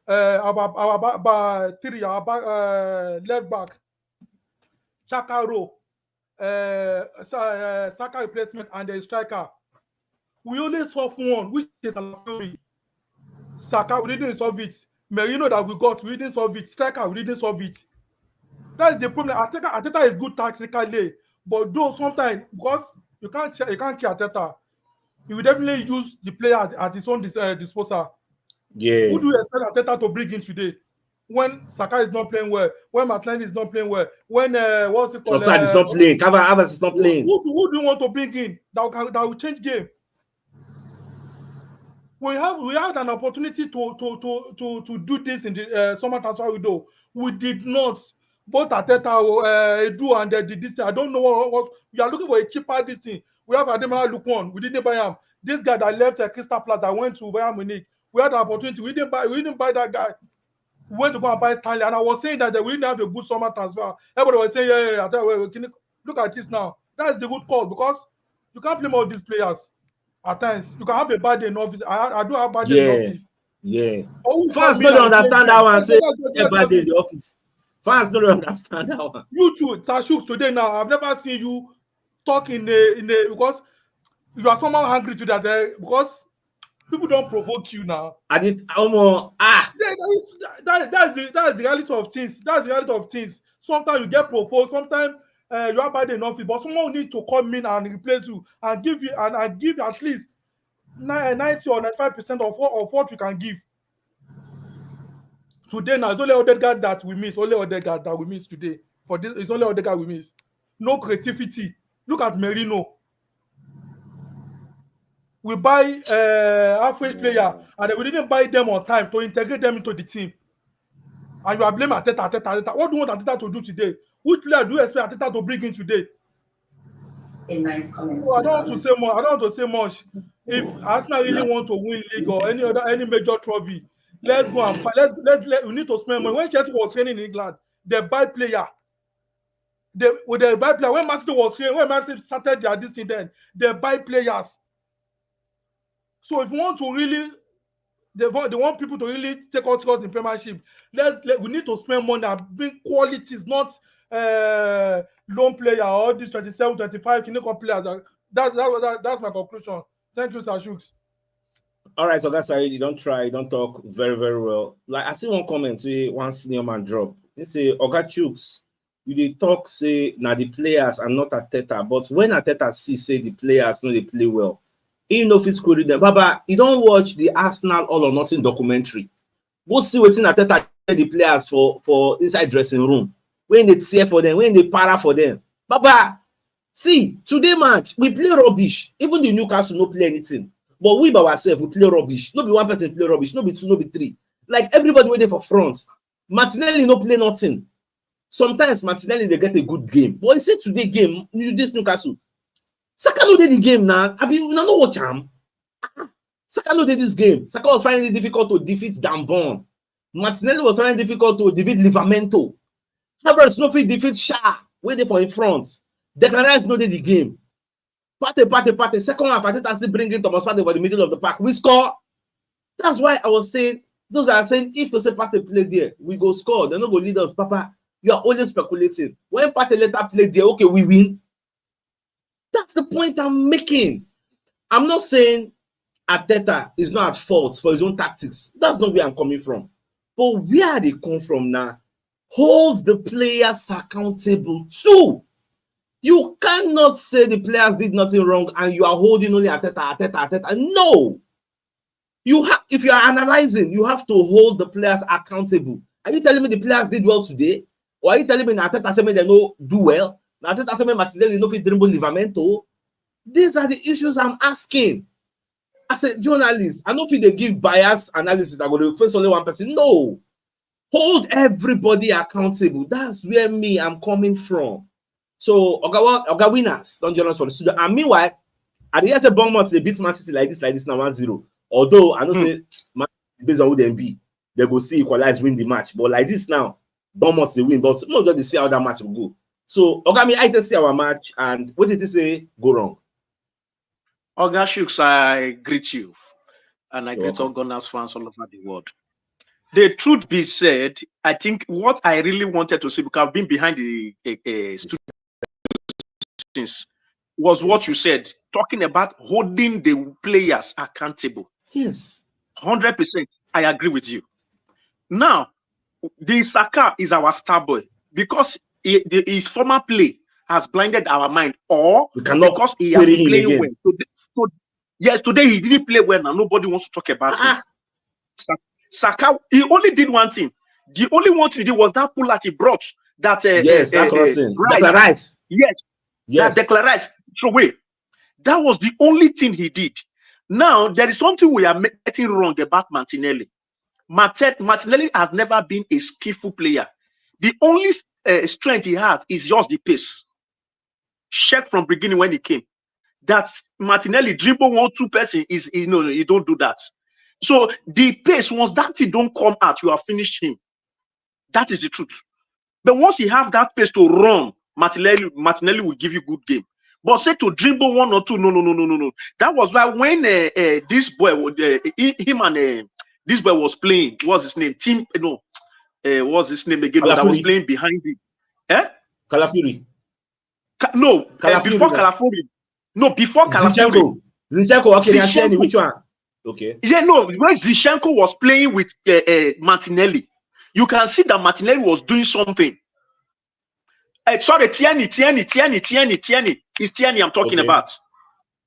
Our 3, our left back, Chaka row, Saka replacement, and the striker. We only solved one, which is Alafiori. Saka, we didn't solve it. Merino that we got, we didn't solve it. Striker, we didn't solve it. That's the problem. Arteta is good tactically, but though sometimes because you can't kill Arteta, he will definitely use the player at his own disposal. Yeah. Who do you expect Arteta to bring in today? When Saka is not playing well, when Martinelli is not playing well, when what's it called? Trossard is not playing. Havertz is not playing. Who do you want to bring in that will change game? We had an opportunity to do this in the summer transfer window. We did not. Both Arteta, Edu, and this thing. I don't know what we are looking for a cheaper this thing. We have Ademola Lookman. We didn't buy him. This guy that left Crystal Palace that went to Bayern Munich. We had an opportunity. We didn't buy that guy. We went to go and buy Stanley, and I was saying that we didn't have a good summer transfer. Everybody was saying, yeah. Look at this now. That's the good call because you can't blame all these players. At times, you can have a bad day in office. I do have bad day in office. Yeah. Fans don't understand that one. Say a bad day in the office. Fans don't understand that one. You too, CHUKS, today now. I've never seen you talk in a because you are somehow angry to that because people don't provoke you now. That's the reality of things. That's the reality of things. Sometimes you get provoked. Sometimes you have bad enough, but someone needs to come in and replace you and give you and give at least 90 or 95% of what you can give. Today now, it's only Odegaard that we miss. Only Odegaard that we miss today. For this, it's only Odegaard we miss. No creativity. Look at Merino. We buy average player, and we didn't buy them on time to integrate them into the team. And you are blaming Arteta. What do you want Arteta to do today? Which player do you expect Arteta to bring in today? A nice comment. I don't want to say more. I don't want to say much. If Arsenal really want to win league or any major trophy, let's go and fight. We need to spend money. When Chelsea was training in England, they buy player. With the buy player, when Man City was here, when Man City started their this thing, then they buy players. So if you want to really, they want people to really take out scores in Premiership, we need to spend money and bring qualities, not loan player or this 27, 25 clinical players. That's my conclusion. Thank you, Sir CHUKS. All right, so guys, you don't try, you don't talk very, very well. Like I see one comment where one senior man drop. He say, Oga CHUKS, you dey talk say now the players are not Arteta, but when Arteta see say the players know they play well, he know fit query them. Baba, you don't watch the Arsenal All or Nothing documentary. Go see wetin Arteta the players for inside dressing room. When they tear for them, when they para for them. Baba, see, today match, we play rubbish. Even the Newcastle no play anything. But we by ourselves, we play rubbish. No be one person play rubbish, no be two, no be three. Like everybody waiting for front. Martinelli no play nothing. Sometimes Martinelli they get a good game. But he said today game, this Newcastle. Saka no did the game now. I mean, no watch him. Saka no did this game. Saka was finding it difficult to defeat Dambon. Martinelli was finding it difficult to defeat Livramento. Havertz no fit defeat Shah. Waiting for in front. Declan Rice no did the game. Partey. Second half, I think I still bringing Thomas Partey for the middle of the park. We score. That's why I was saying, those are saying, if to say Partey play there, we go score. They're not going to lead us. Papa, you are only speculating. When Partey later play there, okay, we win. That's the point I'm making. I'm not saying Arteta is not at fault for his own tactics. That's not where I'm coming from. But where they come from now, hold the players accountable too. You cannot say the players did nothing wrong and you are holding only Arteta. No. If you are analyzing, you have to hold the players accountable. Are you telling me the players did well today? Or are you telling me Arteta said they no do well? Arteta said Martinelli no fit dribble Livramento? These are the issues I'm asking. As a journalist, I know if they give bias analysis, I'm going to face only one person. No. Hold everybody accountable. That's where I'm coming from. So, Oga winners, don't join us for the studio. And meanwhile, at the end of Bournemouth, they beat Man City like this now 1-0. Although, I don't say, based on who they be, they go see equalize, win the match. But like this now, Bournemouth, they win. But not just to see how that match will go. So, Oga, I just see our match. And what did he say go wrong? Oga CHUKS, I greet you. And I greet all Gunners fans all over the world. The truth be said, I think what I really wanted to see, because I've been behind the was what you said, talking about holding the players accountable. Yes. 100%. I agree with you. Now, the Saka is our star boy because his former play has blinded our mind, or because he has been playing well. Yes, today he didn't play well and nobody wants to talk about it. Saka, he only did one thing. The only one thing he did was that pull that he brought. That Declan Rice. Yes. That Declan Rice. So wait, that was the only thing he did. Now there is something we are getting wrong about Martinelli. Martinelli has never been a skillful player. The only strength he has is just the pace. Check from beginning when he came. That Martinelli dribble 1-2 person is you don't do that. So the pace, once that thing don't come out, you have finished him. That is the truth. But once you have that pace to run, Martinelli will give you good game. But say to dribble 1 or 2, no. That was why when this boy, this boy was playing. What's his name? What's his name again? That was playing behind him. Calafuri. Before Calafuri. No, before Calafuri. Zinchenko. Okay, which one? Okay. Yeah, no. When Zinchenko was playing with Martinelli, you can see that Martinelli was doing something. Sorry, Tierney. It's Tierney I'm talking about.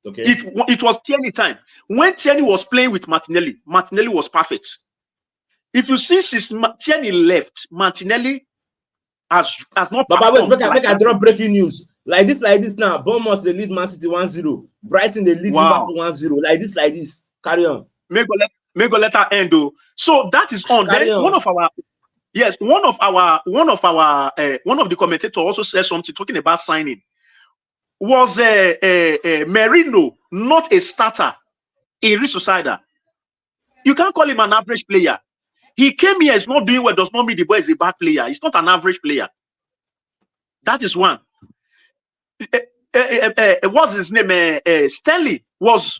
Okay. It was Tierney time. When Tierney was playing with Martinelli, Martinelli was perfect. If you see since Tierney left, Martinelli has not. But wait, make I drop breaking news. Like this now. Bournemouth they lead Man City 1-0. Brighton they lead Liverpool 1-0. Like this. Carry on. May go let her end though. So that is on. Then one of the commentators also said something talking about signing. Was Merino not a starter in Real Sociedad? You can't call him an average player. He came here, is not doing well, does not mean the boy is a bad player. He's not an average player. That is one. What's his name? Stanley was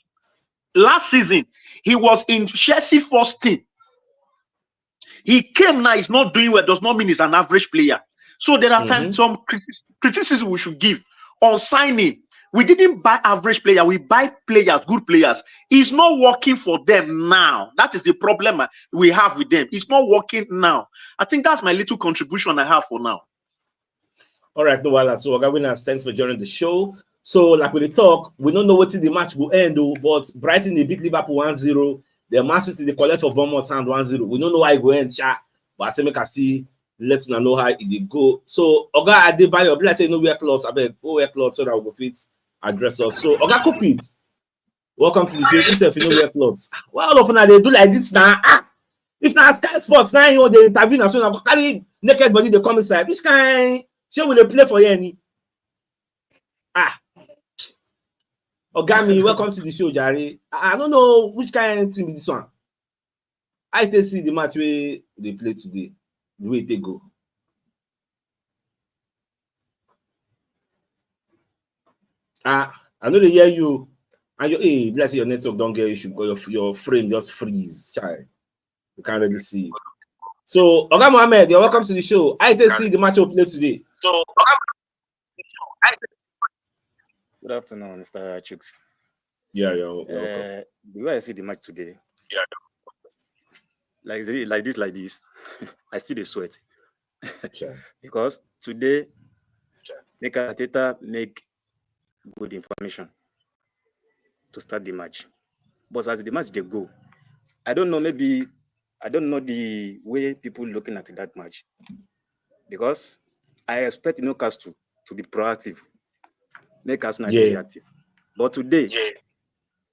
last season. He was in Chelsea first team. He came now, he's not doing well, does not mean he's an average player. So there are some criticism we should give on signing. We didn't buy average player, we buy players, good players. It's not working for them now. That is the problem we have with them. It's not working now. I think that's my little contribution I have for now. All right, no wala. So Oga Winners, thanks for joining the show. So, like with the talk, we don't know what the match will end, though, but Brighton they beat Liverpool 1-0. The Man City they collect for Bournemouth hand 1-0. We don't know how it will end, but I say make I see, let you know how it go. So, Oga Adebayo, be like say no wear clothes, I beg, go wear clothes so that we go fit address us. So, Oga Kopi, welcome to the show. Yourself, you know wear clothes. Well, often they do like this now. If not Sky Sports, now you know they interview now, so now carry naked body they come inside. Which kind? Sure, will they play for you any? Ogami, welcome to the show, Jari. I don't know which kind of team is this one. I can see the match where they play today, the way they go. I know they hear you, and you, let's say your network don't get issue because your frame just freeze, child. You can't really see. So, Oga Mohammed, you're welcome to the show. I can see the match will play today. So, good afternoon, Mr. CHUKS. Yeah, welcome. The way I see the match today, like this, I see the sweat. Because today, Mikel Arteta make good information to start the match. But as the match they go, I don't know the way people looking at that match. Because I expect Newcastle to be proactive, make us not reactive. But today,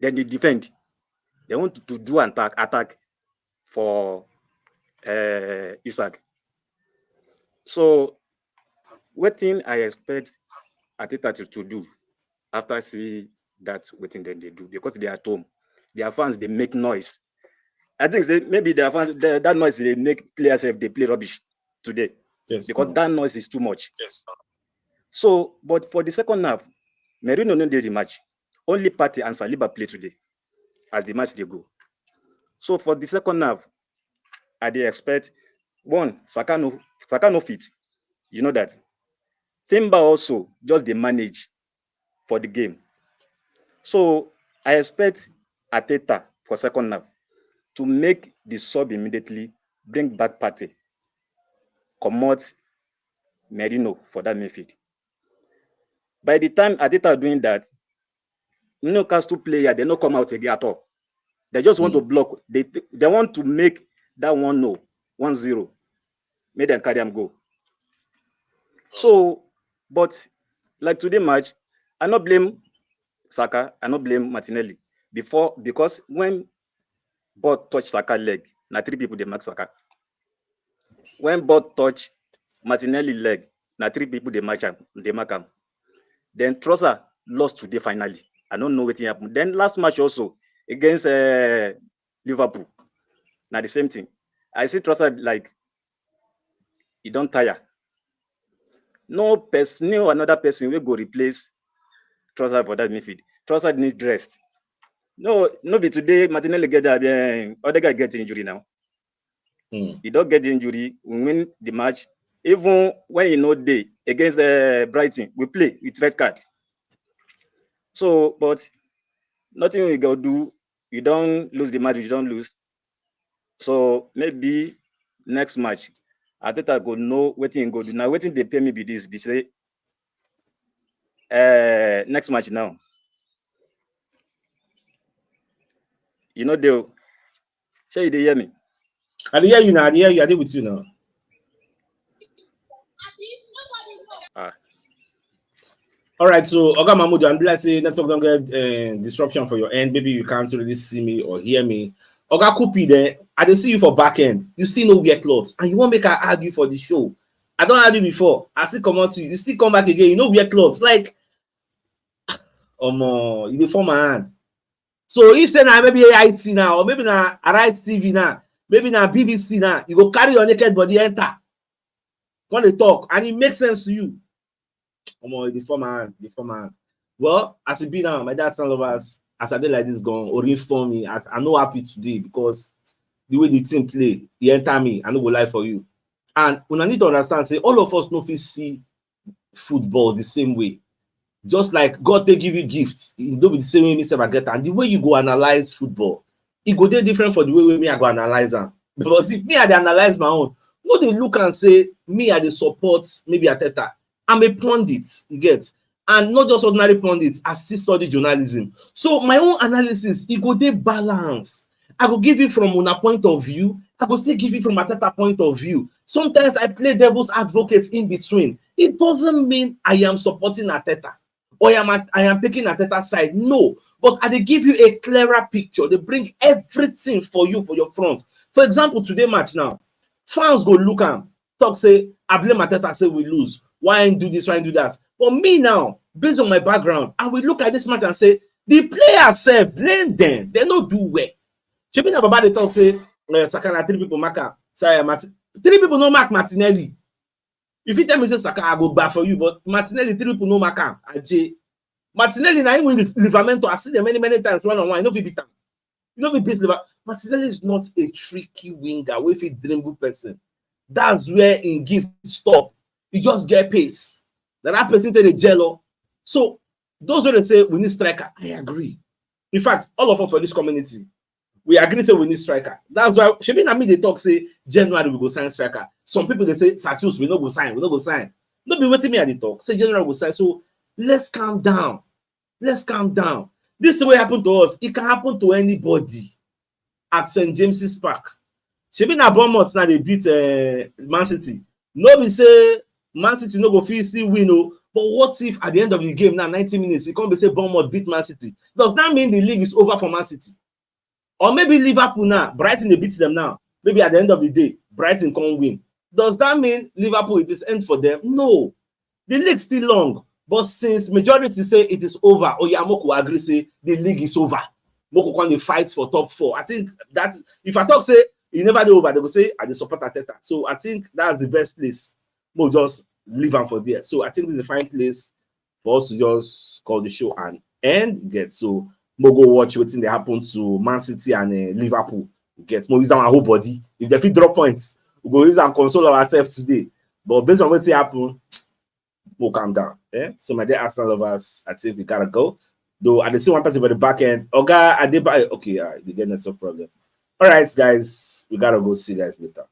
then they defend. They want to do an attack for Isaac. So, what thing I expect Arteta to do after see that what thing then they do, because they are at home, their fans they make noise. I think maybe their fans that noise they make players if they play rubbish today. Yes. Because that noise is too much. Yes. So, but for the second half, Merino no did the match. Only Partey and Saliba play today as the match they go. So for the second half, I dey expect one Saka no fit. You know that. Timber also just they manage for the game. So I expect Arteta for second half to make the sub immediately, bring back Partey, comot Merino for that midfield. By the time Arteta doing that, Newcastle player they not come out again at all. They just want to block. They want to make that 1-0. Make them carry them go. So, but like today match, I not blame Saka, I not blame Martinelli because when ball touch Saka leg, now 3 people they mark Saka. When ball touch Martinelli leg, now 3 people they mark him. Then Trossard lost today finally. I don't know what happened. Then last match also against Liverpool. Now the same thing. I see Trossard like he don't tire. No another person will go replace Trossard for that midfield. Trossard needs rest. No be today Martinelli get that other guy gets injury now. He don't get injury, we win the match. Even when he no day against Brighton, we play with red card. So, but nothing we go do. You don't lose the match, you don't lose. So maybe next match, Arteta go know what he go do. Now, waiting they pay me be this. Be say next match now. You know they shall you hear me? I hear you now. I hear you. I deal with you now. All right, so Oga Mahmoud, I'm glad say network don't get disruption for your end. Maybe you can't really see me or hear me. Oga Kupi, there, I didn't see you for back end. You still know wear clothes, and you won't make her argue for the show. I don't argue before. I still come out to you. You still come back again. You know wear clothes. Like, you before my hand. So if say now maybe AIT now, or maybe now Arise TV now, maybe now BBC now, you go carry your naked body enter. When they talk, and it makes sense to you. The former. Well, as it be now, my dad son lovers, as I did like this gone, or inform me, as I'm not happy today because the way the team play, he enter me, I no go lie for you. And when I need to understand, say all of us no fit see football the same way. Just like God they give you gifts, it don't be the same way me I get, and the way you go analyze football, it go dey different for the way me I go analyze them. Because if me I dey analyze my own, no they look and say me I dey support maybe Ateta. I'm a pundit, you get, and not just ordinary pundit. I still study journalism, so my own analysis it go dey balanced. I go give you from una point of view. I go still give you from Ateta point of view. Sometimes I play devil's advocate in between. It doesn't mean I am supporting Ateta or I am taking Ateta's side. No, but I dey give you a clearer picture. They bring everything for you for your front. For example, today match now, fans go look and talk say I blame Ateta, say we lose. Why ain't do this? Why ain't do that? But me now, based on my background, I will look at this match and say the players self blame them. They no do well. Shebi na Baba dey talk say Saka na 3 people mark am. Sorry, 3 people no mark Martinelli. If you tell me say Saka, I go back for you, but Martinelli 3 people no mark am. Ajay. Martinelli na him win Livermento. I see them many times one-on-one. You know fit beat am. You know fit beat Livermento. Martinelli is not a tricky winger wey fit dribble person. That's where in gift stop. You just get pace. That person take the jello. So those who they say we need striker, I agree. In fact, all of us for this community, we agree say we need striker. That's why Shebi na me they talk say January we go sign striker. Some people they say CHUKS we no go sign, we no go sign. No be waiting me at the talk. Say January we go sign. So let's calm down. Let's calm down. This is the way it happened to us. It can happen to anybody at St. James's Park. Shebi na Bournemouth now they beat Man City. No be say Man City no go feel still win. But what if at the end of the game now 90 minutes it can't be say Bournemouth beat Man City? Does that mean the league is over for Man City? Or maybe Liverpool now, Brighton they beat them now. Maybe at the end of the day, Brighton can't win. Does that mean Liverpool it is end for them? No. The league still long. But since majority say it is over, Oyamoko agree say the league is over. Moko can fight for top 4. I think that if I talk say it never do over, they will say I dey support Ateta. So I think that's the best place. We'll just leave them for there. So I think this is a fine place for us to just call the show and end. Get so we'll go watch what's in they happen to Man City and Liverpool. Get more use our whole body. If they fit drop points, we'll go use and console ourselves today. But based on what's happen, we'll calm down. So my dear Arsenal lovers, I think we gotta go. Though I see one person by the back end. Okay, they get network problem. All right, guys, we gotta go see you guys later.